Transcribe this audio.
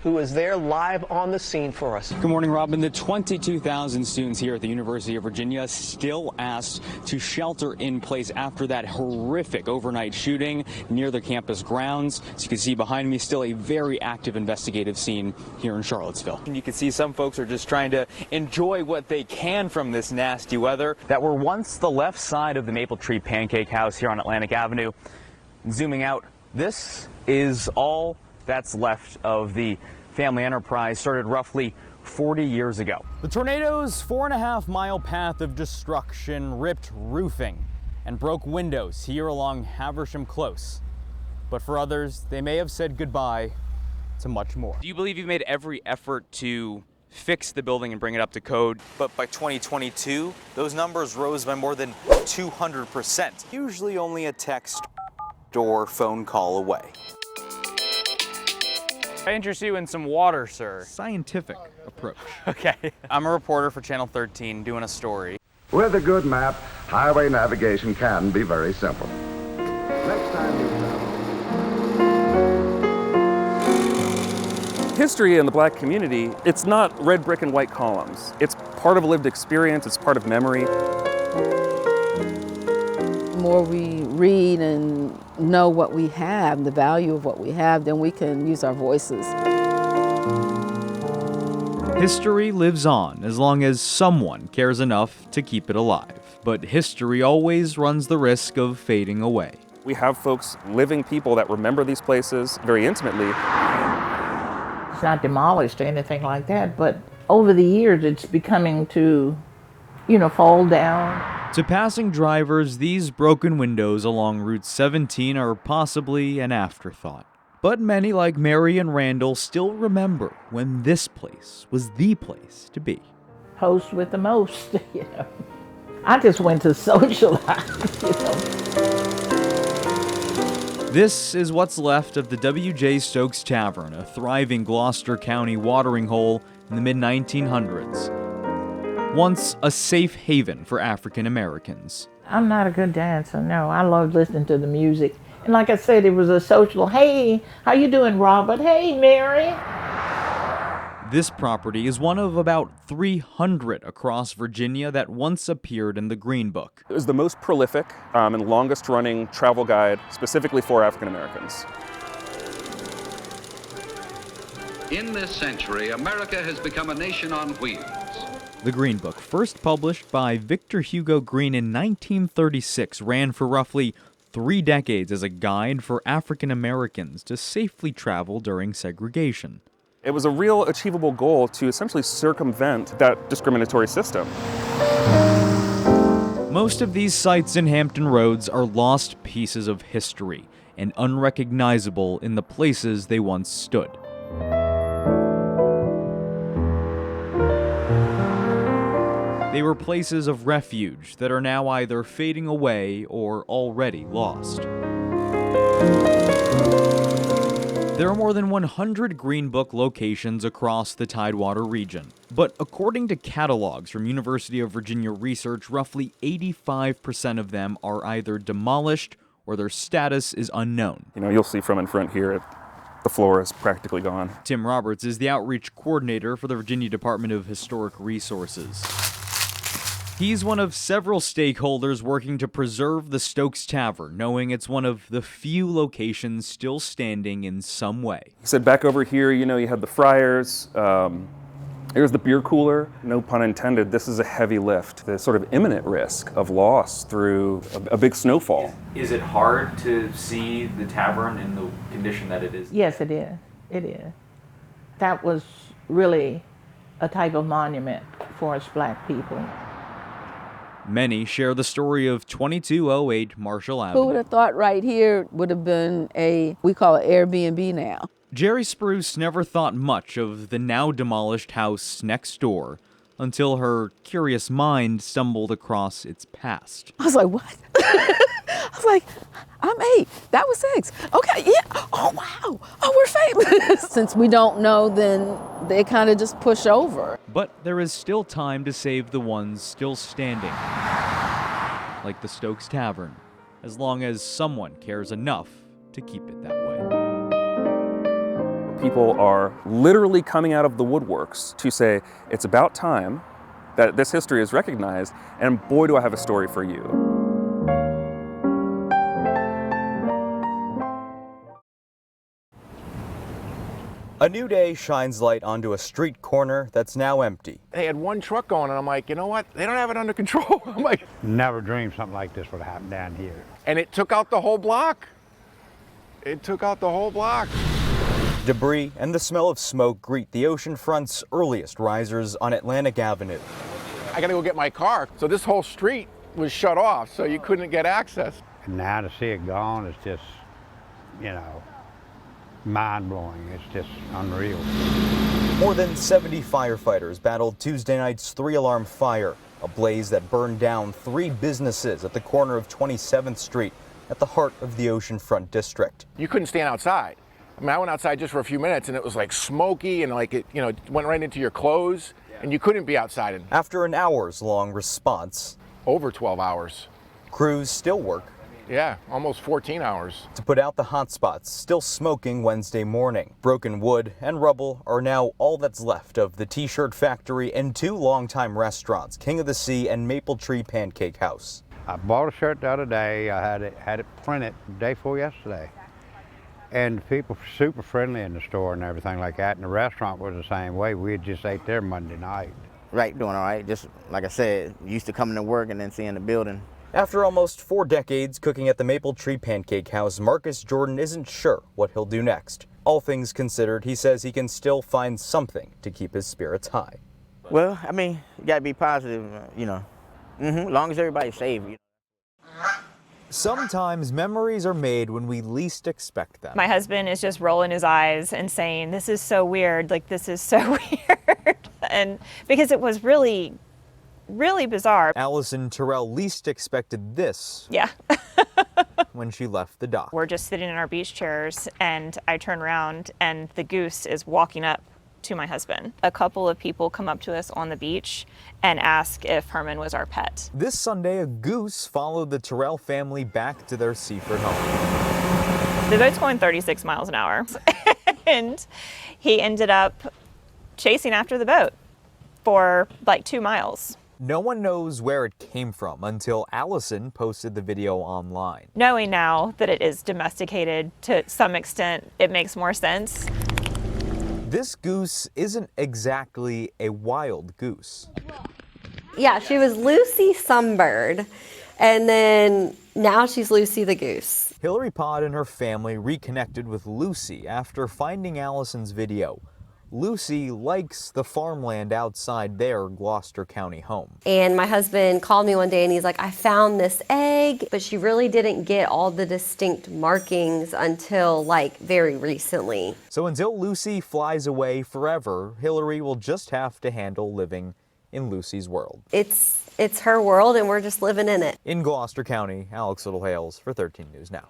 who is there live on the scene for us. Good morning, Robin. The 22,000 students here at the University of Virginia still asked to shelter in place after that horrific overnight shooting near the campus grounds. As you can see behind me, still a very active investigative scene here in Charlottesville. And you can see some folks are just trying to enjoy what they can from this nasty weather. That were once the left side of the Maple Tree Pancake House here on Atlantic Avenue. Zooming out, this is all that's left of the family enterprise started roughly 40 years ago. The tornado's 4.5-mile path of destruction ripped roofing and broke windows here along Haversham Close. But for others, they may have said goodbye to much more. Do you believe you've made every effort to fix the building and bring it up to code? But by 2022, those numbers rose by more than 200%. Usually only a text or phone call away. I interest you in some water, sir. Scientific approach. Okay. I'm a reporter for Channel 13 doing a story. With a good map, highway navigation can be very simple. Next time you travel. History in the black community, it's not red brick and white columns. It's part of lived experience, it's part of memory. The more we read and know what we have, the value of what we have, then we can use our voices. History lives on as long as someone cares enough to keep it alive. But history always runs the risk of fading away. We have folks, living people that remember these places very intimately. It's not demolished or anything like that, but over the years it's becoming to, fall down. To passing drivers, these broken windows along Route 17 are possibly an afterthought. But many, like Mary and Randall, still remember when this place was the place to be. Host with the most, I just went to socialize, This is what's left of the W.J. Stokes Tavern, a thriving Gloucester County watering hole in the mid-1900s. Once a safe haven for African Americans. I'm not a good dancer, no. I love listening to the music. And like I said, it was a social, hey, how you doing, Robert? Hey, Mary. This property is one of about 300 across Virginia that once appeared in the Green Book. It was the most prolific and longest running travel guide specifically for African Americans. In this century, America has become a nation on wheels. The Green Book, first published by Victor Hugo Green in 1936, ran for roughly 3 decades as a guide for African Americans to safely travel during segregation. It was a real achievable goal to essentially circumvent that discriminatory system. Most of these sites in Hampton Roads are lost pieces of history and unrecognizable in the places they once stood. They were places of refuge that are now either fading away or already lost. There are more than 100 Green Book locations across the Tidewater region, but according to catalogs from University of Virginia research, roughly 85% of them are either demolished or their status is unknown. You'll see from in front here, the floor is practically gone. Tim Roberts is the outreach coordinator for the Virginia Department of Historic Resources. He's one of several stakeholders working to preserve the Stokes Tavern, knowing it's one of the few locations still standing in some way. He said back over here, you have the Friars, here's the beer cooler. No pun intended, this is a heavy lift. The sort of imminent risk of loss through a big snowfall. Is it hard to see the tavern in the condition that it is? Yes, it is. It is. That was really a type of monument for us black people. Many share the story of 2208 Marshall Avenue. Who would have thought right here would have been we call it Airbnb now. Jerry Spruce never thought much of the now demolished house next door until her curious mind stumbled across its past. I was like, what? I was like, I'm 8. That was 6. Okay, yeah. Oh, wow. Oh, we're famous. Since we don't know, then they kind of just push over. But there is still time to save the ones still standing, like the Stokes Tavern, as long as someone cares enough to keep it that way. People are literally coming out of the woodworks to say, it's about time that this history is recognized, and boy, do I have a story for you. A new day shines light onto a street corner that's now empty. They had one truck going, and I'm like, you know what? They don't have it under control. I'm like, never dreamed something like this would happen down here. and it took out the whole block. It took out the whole block. Debris and the smell of smoke greet the oceanfront's earliest risers on Atlantic Avenue. I gotta go get my car. So this whole street was shut off, so you couldn't get access. And now to see it gone is just, you know, mind-blowing. It's just unreal. More than 70 firefighters battled Tuesday night's 3-alarm fire, a blaze that burned down 3 businesses at the corner of 27th Street at the heart of the oceanfront district. You couldn't stand outside. I mean, I went outside just for a few minutes, and it was like smoky, and like it, you know, it went right into your clothes, and you couldn't be outside. After an hours-long response, over 12 hours. Crews still work. Yeah, almost 14 hours. To put out the hot spots, still smoking Wednesday morning. Broken wood and rubble are now all that's left of the T-shirt factory and 2 longtime restaurants, King of the Sea and Maple Tree Pancake House. I bought a shirt the other day. I had it printed the day before yesterday. And the people were super friendly in the store and everything like that. And the restaurant was the same way. We had just ate there Monday night. Right, doing all right. Just like I said, used to coming to work and then seeing the building. After almost 4 decades cooking at the Maple Tree Pancake House, Marcus Jordan isn't sure what he'll do next. All things considered, he says he can still find something to keep his spirits high. Well, I mean, you gotta be positive, you know. As long as everybody's safe. You know. Sometimes memories are made when we least expect them. My husband is just rolling his eyes and saying, "This is so weird, like this is so weird." And because it was really bizarre. Allison Terrell least expected this. Yeah. When she left the dock. We're just sitting in our beach chairs, and I turn around and the goose is walking up to my husband. A couple of people come up to us on the beach and ask if Herman was our pet. This Sunday, a goose followed the Terrell family back to their Seaford home. The boat's going 36 miles an hour, and he ended up chasing after the boat for like 2 miles. No one knows where it came from until Allison posted the video online. Knowing now that it is domesticated to some extent, it makes more sense. This goose isn't exactly a wild goose. Yeah, she was Lucy Sunbird, and then now she's Lucy the goose. Hillary Pod and her family reconnected with Lucy after finding Allison's video. Lucy likes the farmland outside their Gloucester County home. And my husband called me one day and he's like, I found this egg, but she really didn't get all the distinct markings until like very recently. So until Lucy flies away forever, Hillary will just have to handle living in Lucy's world. It's her world and we're just living in it. In Gloucester County, Alex Littlehales for 13 News Now.